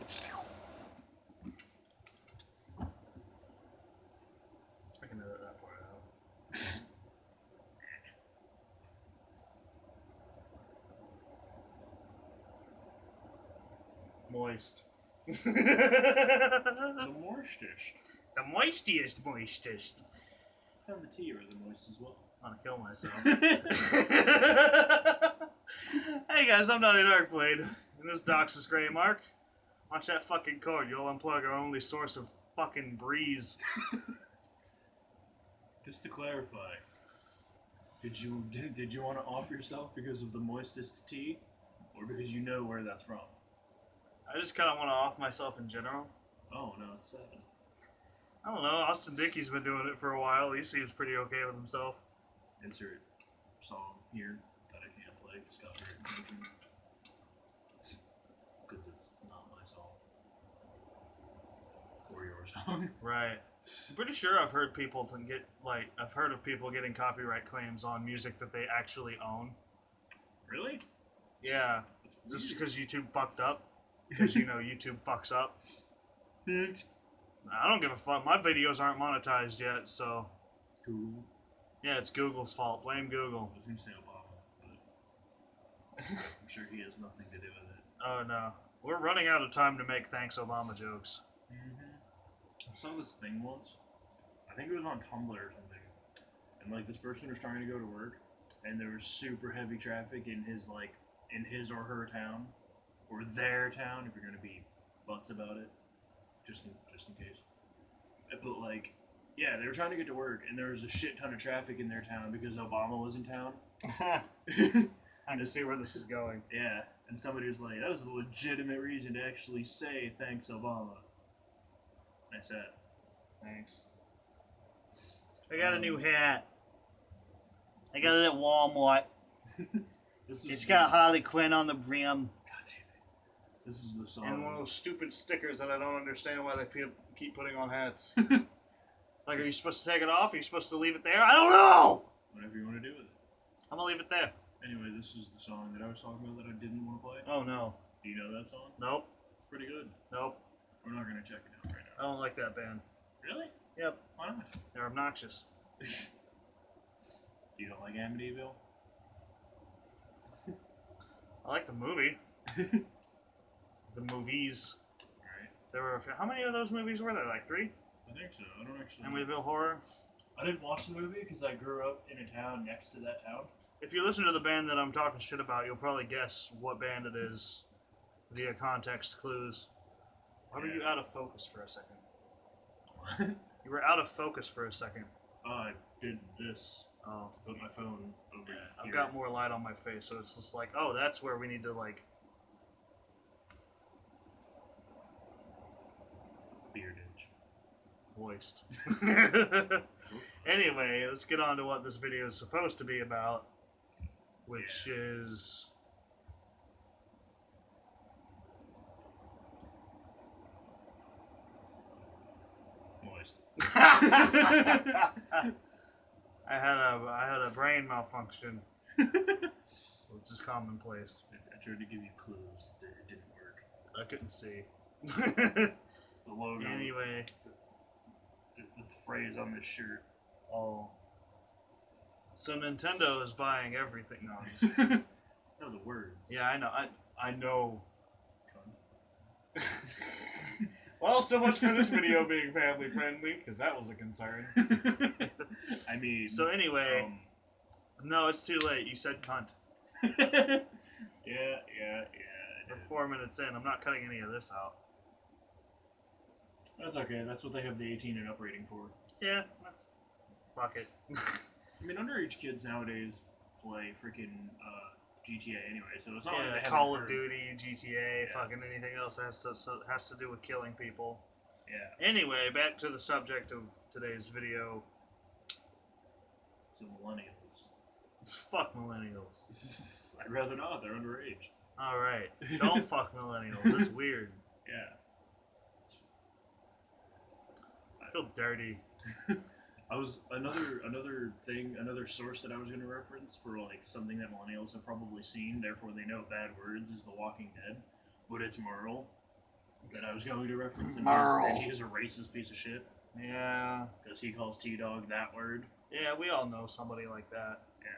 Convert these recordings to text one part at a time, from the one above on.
I can edit that part out. Moist. The moistest. The moistest. I found the tea are the moist as well. I want to kill myself. Hey guys, I'm Donny Doxus. And this Doxus Gray Mark. Watch that fucking cord. You'll unplug our only source of fucking breeze. Just to clarify, did you want to off yourself because of the moistest tea, or because you know where that's from? I just kind of want to off myself in general. Oh no, it's sad. I don't know. Austin Dickey's been doing it for a while. He seems pretty okay with himself. Insert song here that I can't play. Scott mentioned because it's not my song or your song. Right. I'm pretty sure I've heard people I've heard of people getting copyright claims on music that they actually own. Really? Yeah. Just because YouTube fucked up. Because, you know, YouTube fucks up. I don't give a fuck. My videos aren't monetized yet, so... Google? Yeah, it's Google's fault. Blame Google. I was going to say Obama, but I'm sure he has nothing to do with it. Oh, no. We're running out of time to make Thanks Obama jokes. I saw this thing once. I think it was on Tumblr or something. And, like, this person was trying to go to work, and there was super heavy traffic in his or her town. Or their town, if you're going to be butts about it. Just in case. But, like, yeah, they were trying to get to work, and there was a shit ton of traffic in their town because Obama was in town. I just see where this is going. Yeah, and somebody was like, that was a legitimate reason to actually say thanks, Obama. I said, Thanks. I got a new hat. I got it at Walmart. It's got Harley Quinn on the brim. God damn it. This is the song. And one of those stupid stickers that I don't understand why they keep putting on hats. Like, are you supposed to take it off? Are you supposed to leave it there? I don't know! Whatever you want to do with it. I'm gonna leave it there. Anyway, this is the song that I was talking about that I didn't want to play. Oh, no. Do you know that song? Nope. It's pretty good. Nope. We're not going to check it out right now. I don't like that band. Really? Yep. Why not? They're obnoxious. You don't like Amityville? I like the movie. The movies. Alright. There were... How many of those movies were there? Like 3? I think so. I don't actually... Amityville Horror? I didn't watch the movie because I grew up in a town next to that town. If you listen to the band that I'm talking shit about, you'll probably guess what band it is via context clues. Why were you out of focus for a second? What? You were out of focus for a second. I did this Oh. to put my phone over here. I've got more light on my face, so it's just like, oh, that's where we need to, like... Beard itch. Moist. Anyway, let's get on to what this video is supposed to be about, which is... Moist. I had a brain malfunction, which is commonplace. I tried to give you clues. It didn't work. I couldn't see. The logo. Anyway. The phrase on this shirt. Oh. So Nintendo is buying everything now. No, the words. Yeah, I know. I know. Cunt. Well, so much for this video being family friendly, because that was a concern. I mean. So anyway, no, it's too late. You said cunt. Yeah. We're 4 minutes in. I'm not cutting any of this out. That's okay. That's what they have the 18 and up rating for. Yeah, that's... Fuck it. I mean, underage kids nowadays play freaking GTA anyway, so it's not like they haven't Call of heard. Duty, GTA, fucking anything else that has to do with killing people. Yeah. Anyway, back to the subject of today's video. So millennials. It's fuck millennials. I'd rather not. They're underage. Alright. Don't fuck millennials. It's weird. Yeah. I feel dirty. I was another source that I was going to reference for like something that millennials have probably seen, therefore they know bad words, is The Walking Dead, but it's Merle. that I was going to reference, and Merle. he's a racist piece of shit. Yeah. Because he calls T-Dog that word. Yeah, we all know somebody like that. Yeah.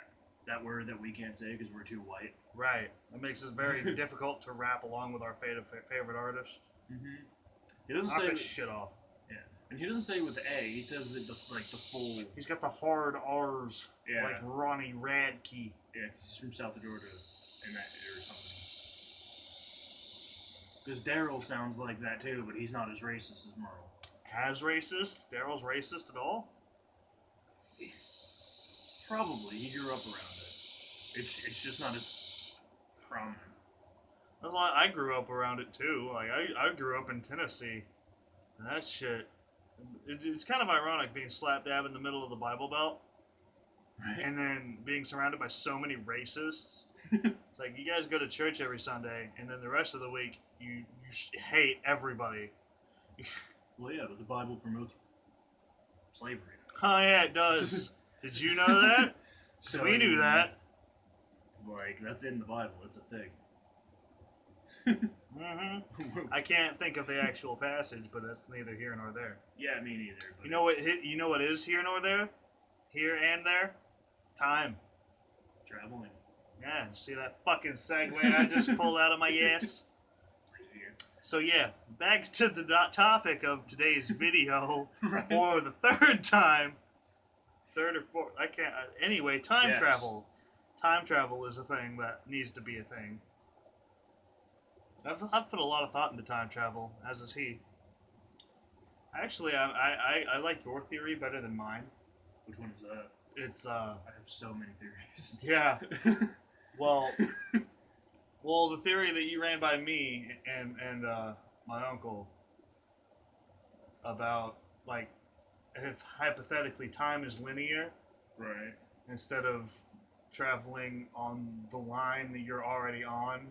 That word that we can't say because we're too white. Right. It makes it very difficult to rap along with our favorite artist. Mm-hmm. He doesn't Knock say this shit off. Yeah. And he doesn't say it with A. He says it the full. He's got the hard R's. Yeah. Like Ronnie Radke. Yeah, 'cause he's from South of Georgia, and that or something. Because Daryl sounds like that too, but he's not as racist as Merle. As racist? Daryl's racist at all? Probably. He grew up around it. It's just not as prominent. That's like I grew up around it too. Like I grew up in Tennessee, and that shit. It's kind of ironic being slap dab in the middle of the Bible Belt, Right. and then being surrounded by so many racists. It's like you guys go to church every Sunday, and then the rest of the week you hate everybody. Well, yeah, but the Bible promotes slavery. Oh yeah, it does. Did you know that? So We knew that. Like that's in the Bible. It's a thing. Mm-hmm. I can't think of the actual passage, but that's neither here nor there. Yeah, me neither. But You know what? You know what is here nor there? Here and there? Time. Traveling. Yeah, see that fucking segue I just pulled out of my ass? So yeah, back to the topic of today's video Right. for the third time. Third or fourth, I can't. Anyway, time Yes. travel. Time travel is a thing that needs to be a thing. I've put a lot of thought into time travel, as is he. Actually, I like your theory better than mine. Which one is that? It's I have so many theories. yeah. Well, the theory that you ran by me and my uncle about like if hypothetically time is linear, Right. instead of traveling on the line that you're already on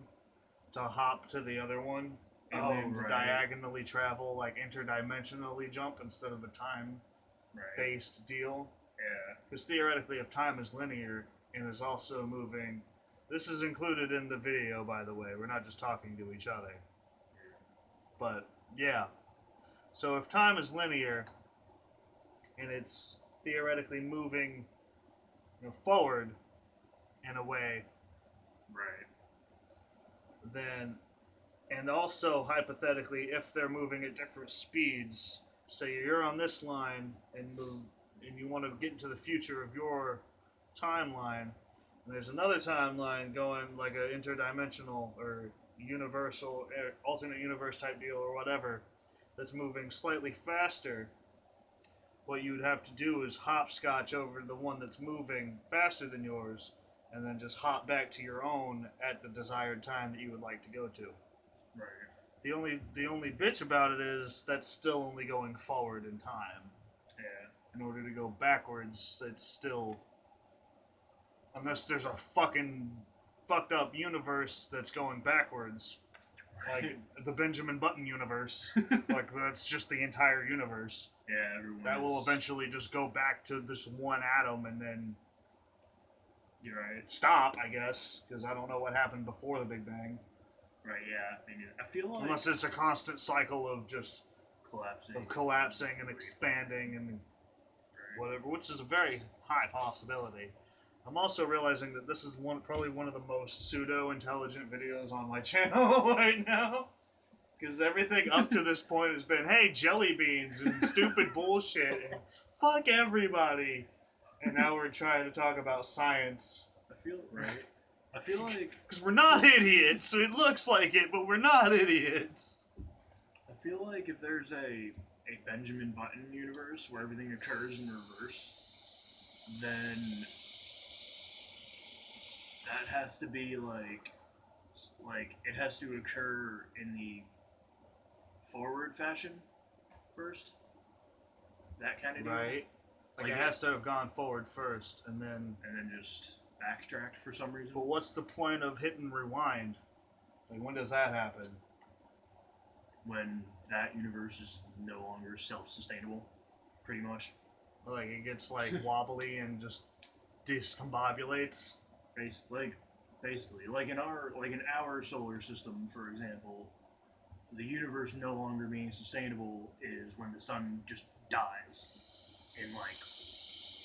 to hop to the other one and then to diagonally travel, like interdimensionally jump instead of a time-based deal. Yeah. Because theoretically, if time is linear and is also moving, this is included in the video, by the way. We're not just talking to each other. But yeah. So if time is linear and it's theoretically moving, forward in a way, Right. then, and also hypothetically, if they're moving at different speeds, say you're on this line and you want to get into the future of your timeline, and there's another timeline going like an interdimensional or universal, alternate universe type deal or whatever, that's moving slightly faster. What you would have to do is hopscotch over the one that's moving faster than yours, and then just hop back to your own at the desired time that you would like to go to. Right. The only bitch about it is that's still only going forward in time. Yeah. In order to go backwards, it's still, unless there's a fucking fucked up universe that's going backwards, like the Benjamin Button universe. Like that's just the entire universe. Yeah, everyone. That will eventually just go back to this one atom and then You're right. stop, I guess, because I don't know what happened before the Big Bang. Right. Yeah. I mean, I feel like Unless it's a constant cycle of just collapsing and expanding and whatever, which is a very high possibility. I'm also realizing that this is probably one of the most pseudo-intelligent videos on my channel right now. Because everything up to this point has been, hey, jelly beans and stupid bullshit and fuck everybody. And now we're trying to talk about science. I feel like because we're not idiots. It looks like it, but we're not idiots. I feel like if there's a Benjamin Button universe where everything occurs in reverse, then that has to be like it has to occur in the forward fashion first. That kind of deal. Right. Like it has to have gone forward first, and then just backtracked for some reason. But what's the point of hitting rewind? Like when does that happen? When that universe is no longer self-sustainable, pretty much. Like it gets like wobbly and just discombobulates. Basically, like in our solar system, for example, the universe no longer being sustainable is when the sun just dies in like,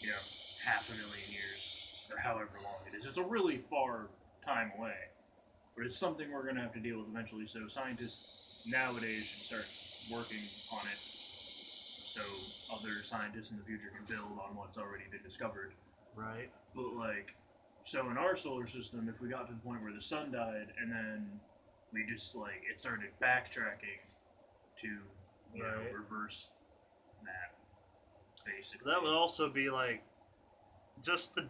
you know, 500,000 years or however long it is. It's a really far time away, but it's something we're gonna have to deal with eventually. So scientists nowadays should start working on it, so other scientists in the future can build on what's already been discovered. Right. But like, so in our solar system, if we got to the point where the sun died and then we just like it started backtracking to Right. reverse that basically. That would also be like just the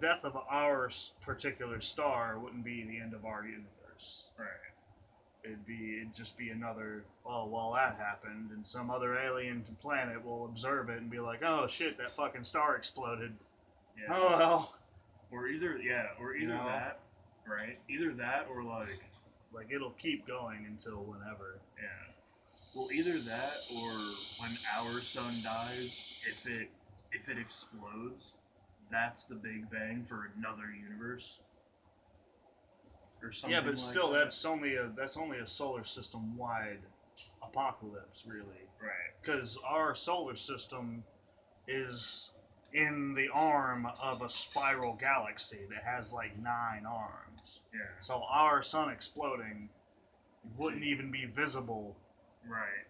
death of our particular star wouldn't be the end of our universe. Right. It'd just be another, oh well, that happened, and some other alien planet will observe it and be like, oh shit, that fucking star exploded. Yeah. Oh well. Or either that, right? Either that or like it'll keep going until whenever. yeah. Well, either that or when our sun dies, if it explodes, that's the Big Bang for another universe. Or something Yeah, but like still, that. that's only a solar system wide apocalypse, really, Right. because our solar system is in the arm of a spiral galaxy that has like 9 arms. Yeah. So our sun exploding wouldn't even be visible Right.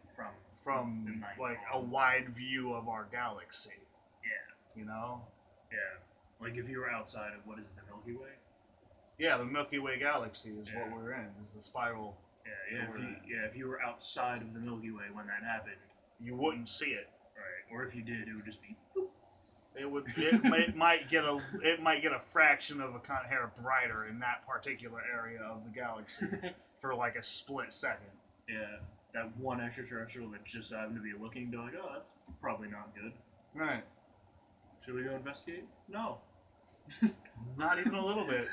from like a wide view of our galaxy. Yeah. You know? Yeah. Like if you were outside of what is the Milky Way? Yeah, the Milky Way galaxy is what we're in. Is the spiral. If you were outside of the Milky Way when that happened, you wouldn't see it. Right. Or if you did, it would just be. It might get a fraction of a hair brighter in that particular area of the galaxy for like a split second. Yeah, that one extraterrestrial that just happened to be looking, be like, oh, that's probably not good. Right. Should we go investigate? No. Not even a little bit.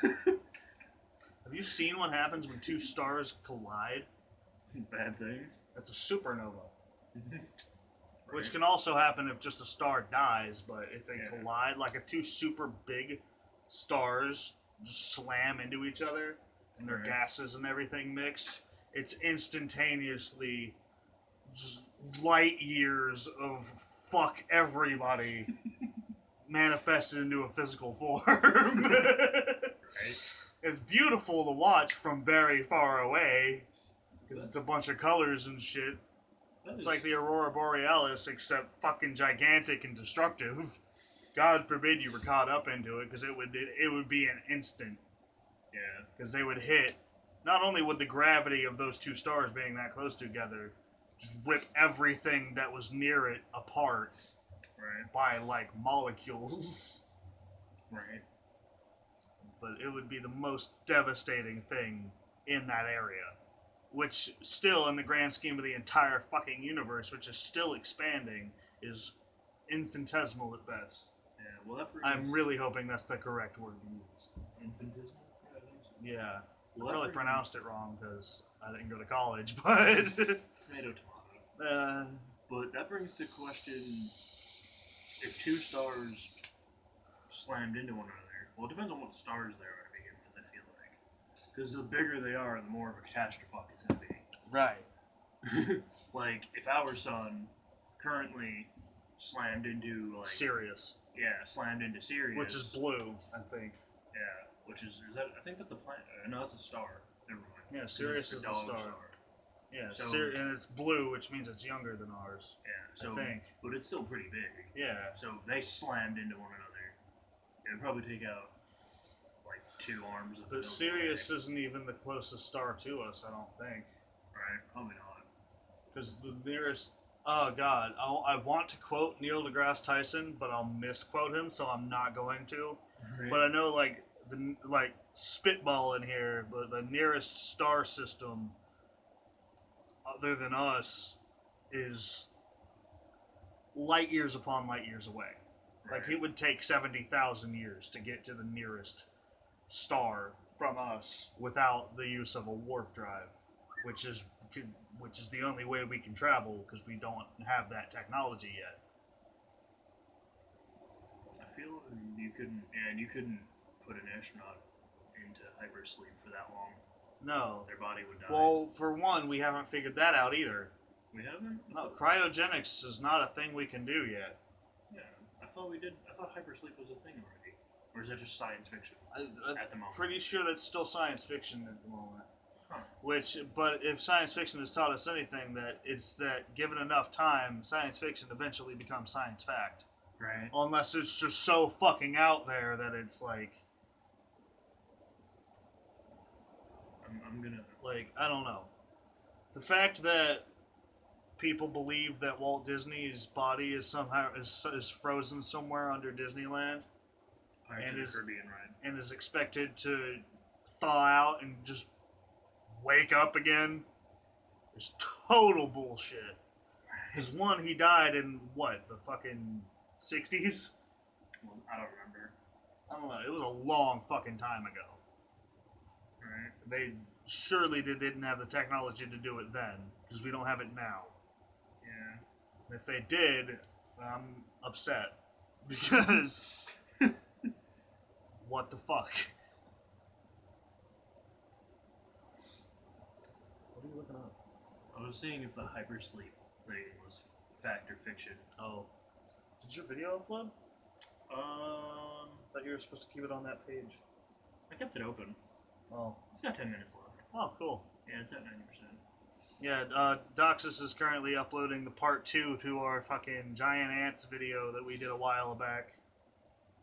Have you seen what happens when two stars collide? Bad things. That's a supernova. Right. Which can also happen if just a star dies, but if they collide, like if two super big stars just slam into each other and their gases and everything mix, it's instantaneously just light years of fuck everybody manifested into a physical form. Right. It's beautiful to watch from very far away because it's a bunch of colors and shit. It's like the Aurora Borealis, except fucking gigantic and destructive. God forbid you were caught up into it, because it would be an instant. Yeah. Because they would hit. Not only would the gravity of those two stars being that close together just rip everything that was near it apart, right, by like molecules. Right. But it would be the most devastating thing in that area. Which still, in the grand scheme of the entire fucking universe, which is still expanding, is infinitesimal at best. Yeah, well, I'm really hoping that's the correct word to use. Infinitesimal? Yeah, I think so. Yeah. Well, I probably pronounced it wrong because I didn't go to college, but... Tomato, tomato. But that brings to question, if two stars slammed into one another, well, it depends on what stars they are to begin with, I feel like. Because the bigger they are, the more of a catastrophe it's going to be. Right. Like, if our sun currently slammed into, like... Sirius. Yeah, slammed into Sirius. Which is blue, I think. Yeah, which is that... I think that's a planet. No, that's a star. Never mind. Yeah, Sirius is the star. Yeah, so, and it's blue, which means it's younger than ours. Yeah, so... I think. But it's still pretty big. Yeah. So if they slammed into one another, it would probably take out, like, 2 arms of the But Sirius isn't even the closest star to us, I don't think. Right, probably not. Because the nearest... Oh, God. I want to quote Neil deGrasse Tyson, but I'll misquote him, so I'm not going to. Right. But I know, like, spitball in here, but the nearest star system other than us is light years upon light years away. Right. Like, it would take 70,000 years to get to the nearest star from us without the use of a warp drive, which is the only way we can travel because we don't have that technology yet. I feel you couldn't put an astronaut into hypersleep for that long. No. their body would die. Well, for one, we haven't figured that out either. We haven't? No, cryogenics is not a thing we can do yet. Yeah, I thought we did. I thought hypersleep was a thing already. Or is that just science fiction at the moment? Pretty sure that's still science fiction at the moment. Huh. But if science fiction has taught us anything, that it's that given enough time, science fiction eventually becomes science fact. Right. Unless it's just so fucking out there that it's like I'm gonna. like I don't know. The fact that people believe that Walt Disney's body is somehow is frozen somewhere under Disneyland Pirates of the Caribbean ride. and is expected to thaw out and just wake up again is total bullshit. Because one, he died in what, the fucking 60s? Well, I don't remember. I don't know. It was a long fucking time ago. Right. They surely didn't have the technology to do it then, because we don't have it now. Yeah. If they did, I'm upset. Because what the fuck? What are you looking up? I was seeing if the hypersleep thing was fact or fiction. Oh. Did your video upload? Thought you were supposed to keep it on that page. I kept it open. Oh. It's got 10 minutes left. Oh, cool. Yeah, it's at 90%. Yeah, Doxus is currently uploading the part 2 to our fucking giant ants video that we did a while back.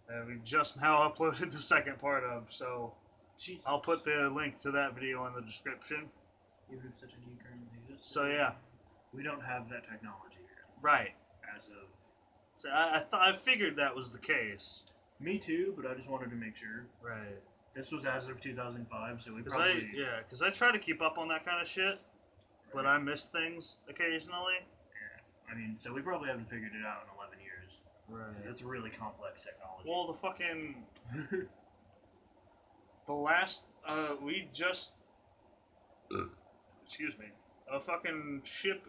And we just now uploaded the second part of, so Jesus. I'll put the link to that video in the description. You have such a need currently exists. So yeah. We don't have that technology here. Right. As of... So I figured that was the case. Me too, but I just wanted to make sure. Right. This was as of 2005, so we Cause probably... because I try to keep up on that kind of shit, but I miss things occasionally. Yeah. I mean, so we probably haven't figured it out in 11 years. Right. That's a really complex technology. Well, the fucking... the last... we just... excuse me. A fucking ship,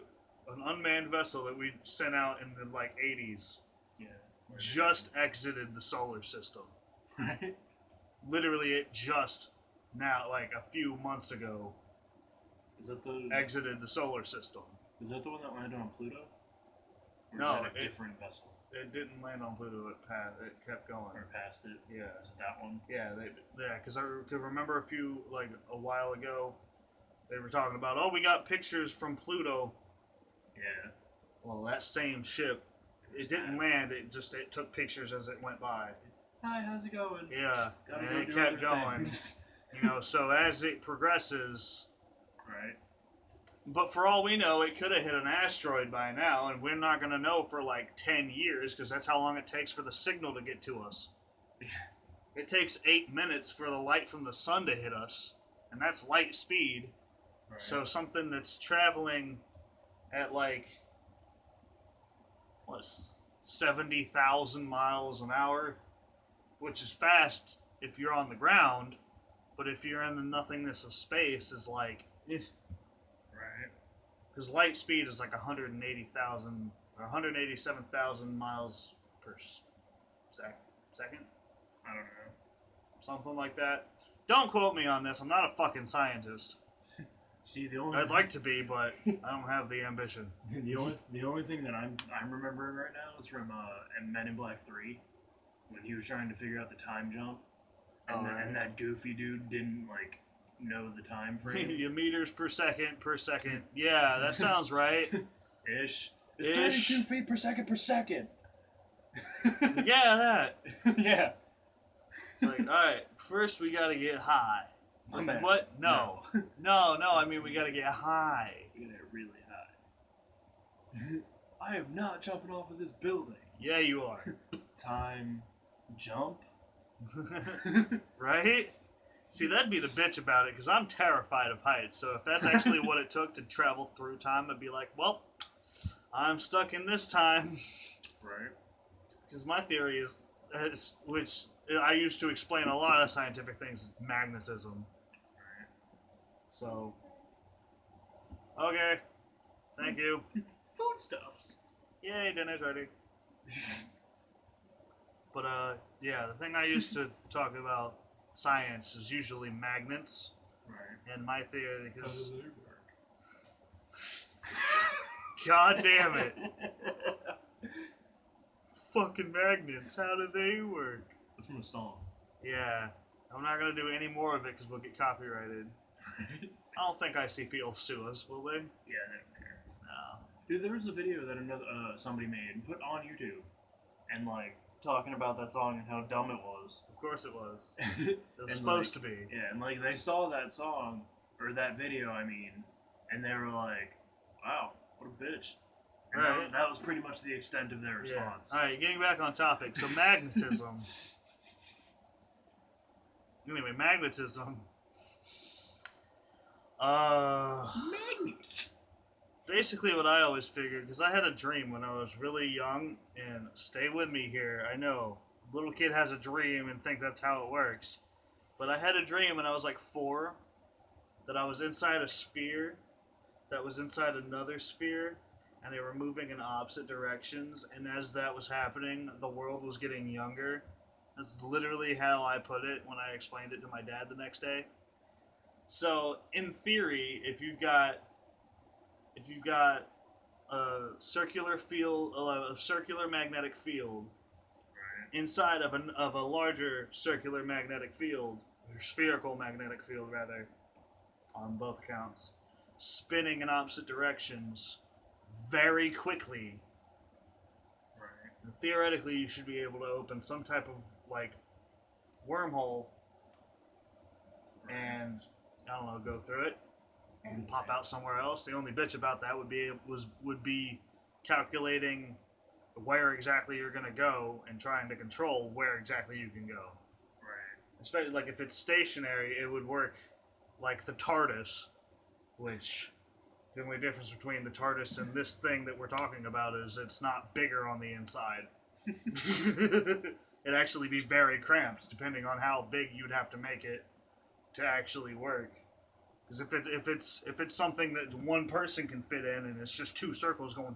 an unmanned vessel that we sent out in the, 80s, yeah. just exited the solar system. Right? Literally, it just now, a few months ago, Is that the... exited the solar system. Is that the one that landed on Pluto? Or No, is that a different vessel? It didn't land on Pluto. It kept going. Or past it? Yeah. Is it that one? Yeah, because I could remember a while ago, they were talking about, oh, we got pictures from Pluto. Yeah. Well, that same ship, it didn't land. It took pictures as it went by. Hi, how's it going? Yeah, Gotta and go it do kept other going. things. So as it progresses, Right. but for all we know, it could have hit an asteroid by now, and we're not going to know for 10 years, because that's how long it takes for the signal to get to us. Yeah. It takes 8 minutes for the light from the sun to hit us, and that's light speed. Right. So something that's traveling at 70,000 miles an hour, which is fast if you're on the ground, but if you're in the nothingness of space, is eh. Right. Because light speed is 180,000 or 187,000 miles per second? I don't know. Something like that. Don't quote me on this. I'm not a fucking scientist. See, the only... I'd like to be, but I don't have the ambition. the only thing that I'm remembering right now is from Men in Black 3, when he was trying to figure out the time jump, and, and that goofy dude didn't know the time frame. Meters per second. Yeah, that sounds right. Ish. It's 32 feet per second per second. Yeah, that. Yeah. Alright, first we gotta get high. Man. What? No. No, I mean we gotta get high. We gotta get really high. I am not jumping off of this building. Yeah, you are. Time jump? Right? See, that'd be the bitch about it, because I'm terrified of heights, so if that's actually what it took to travel through time, I'd be like, well, I'm stuck in this time. Right. Because my theory is, which I used to explain a lot of scientific things, magnetism. Right. So, okay. Thank you. Foodstuffs. Yay, dinner's ready. But, yeah, the thing I used to talk about science is usually magnets. Right. And my theory How is, do they work? God damn it, fucking magnets, how do they work? That's from a song. Yeah, I'm not gonna do any more of it because we'll get copyrighted. I don't think ICP will sue us, will they? Yeah, they don't care. No. Dude, there was a video that somebody made and put on YouTube, and like talking about that song and how dumb it was. Of course it was. It It was supposed to be. Yeah, and like they saw that song or that video, I mean, and they were like, "Wow, what a bitch." And Right. that was pretty much the extent of their response. Yeah. Alright, getting back on topic. So magnetism. Anyway, magnetism. Magnet. Basically what I always figured, because I had a dream when I was really young, and stay with me here, I know, little kid has a dream and think that's how it works. But I had a dream when I was like 4, that I was inside a sphere, that was inside another sphere, and they were moving in opposite directions, and as that was happening, the world was getting younger. That's literally how I put it when I explained it to my dad the next day. So, in theory, if you've got a circular field, a circular magnetic field inside of a larger circular magnetic field, or spherical magnetic field rather, on both accounts, spinning in opposite directions very quickly. Right. Theoretically, you should be able to open some type of like wormhole and I don't know, go through it and pop out somewhere else. The only bitch about that would be calculating where exactly you're gonna go and trying to control where exactly you can go. Right. Especially like if it's stationary, it would work like the TARDIS, which the only difference between the TARDIS and this thing that we're talking about is it's not bigger on the inside. It'd actually be very cramped, depending on how big you'd have to make it to actually work. Because if it's something that one person can fit in and it's just 2 circles going,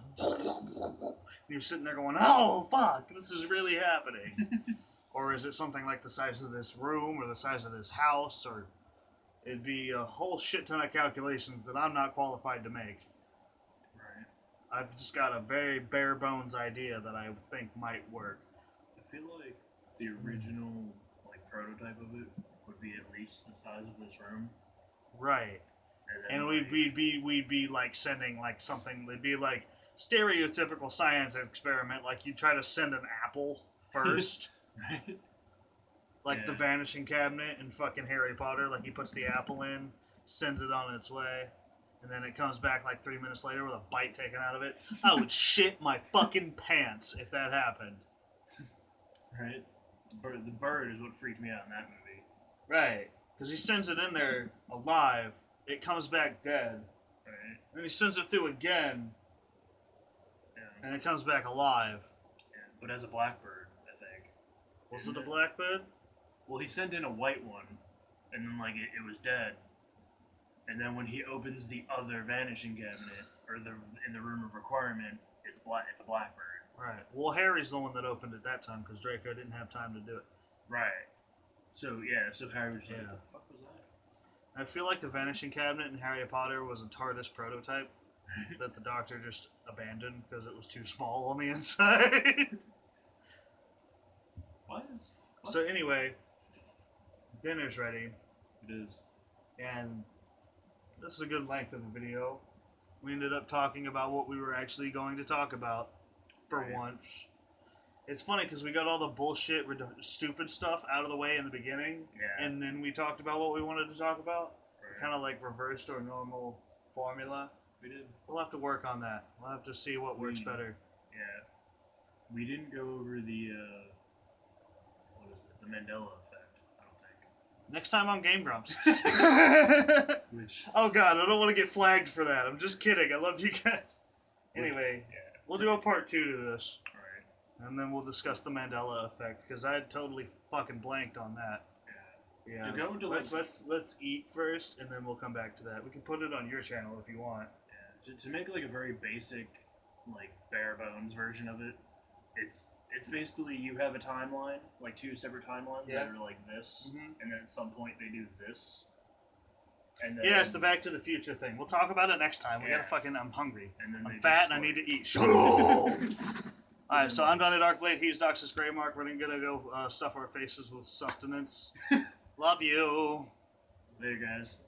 you're sitting there going, oh fuck, this is really happening. Or is it something like the size of this room or the size of this house, or it'd be a whole shit ton of calculations that I'm not qualified to make. Right. I've just got a very bare bones idea that I think might work. I feel like the original like prototype of it would be at least the size of this room. Right. And And like, we'd be like sending like something. It'd be like stereotypical science experiment. Like you try to send an apple first, right? like Yeah. the vanishing cabinet in fucking Harry Potter. Like he puts the apple in, sends it on its way, and then it comes back like 3 minutes later with a bite taken out of it. I would shit my fucking pants if that happened. Right. The bird is what freaked me out in that movie. Right. Because he sends it in there alive. It comes back dead. Right. Then he sends it through again, Yeah. and it comes back alive. Yeah. But as a blackbird, I think. Was it a blackbird? Well, he sent in a white one, and then like it was dead. And then when he opens the other vanishing cabinet, or in the room of requirement, it's a blackbird. Right. Well, Harry's the one that opened it that time because Draco didn't have time to do it. Right. So yeah, so Harry was like, Yeah. "What the fuck was that?" I feel like the vanishing cabinet in Harry Potter was a TARDIS prototype that the Doctor just abandoned because it was too small on the inside. What? So anyway, dinner's ready, It is. and this is a good length of a video. We ended up talking about what we were actually going to talk about for Right. once. It's funny because we got all the bullshit, stupid stuff out of the way in the beginning, Yeah. and then we talked about what we wanted to talk about. Right. Kind of like reversed our normal formula. We did. We'll have to work on that. We'll have to see what works better. Yeah. We didn't go over the what is it? The Mandela effect. I don't think. Next time on GameGrumps. Which. Oh god, I don't want to get flagged for that. I'm just kidding. I love you guys. Anyway, Yeah. we'll do a part 2 to this. Right. And then we'll discuss the Mandela effect because I had totally fucking blanked on that. Yeah. Yeah. To go into Let's eat first and then we'll come back to that. We can put it on your channel if you want. Yeah. To make like a very basic, like bare bones version of it, it's basically you have a timeline, like 2 separate timelines that are like this, and then at some point they do this, And then, Yeah, it's the Back to the Future thing. We'll talk about it next time. We Yeah. gotta fucking. I'm hungry. And then I'm they fat just, and I like- need to eat. Shut up. Alright, so I'm Donny Darkblade. He's Doxus Greymark. We're gonna go stuff our faces with sustenance. Love you. Later, guys.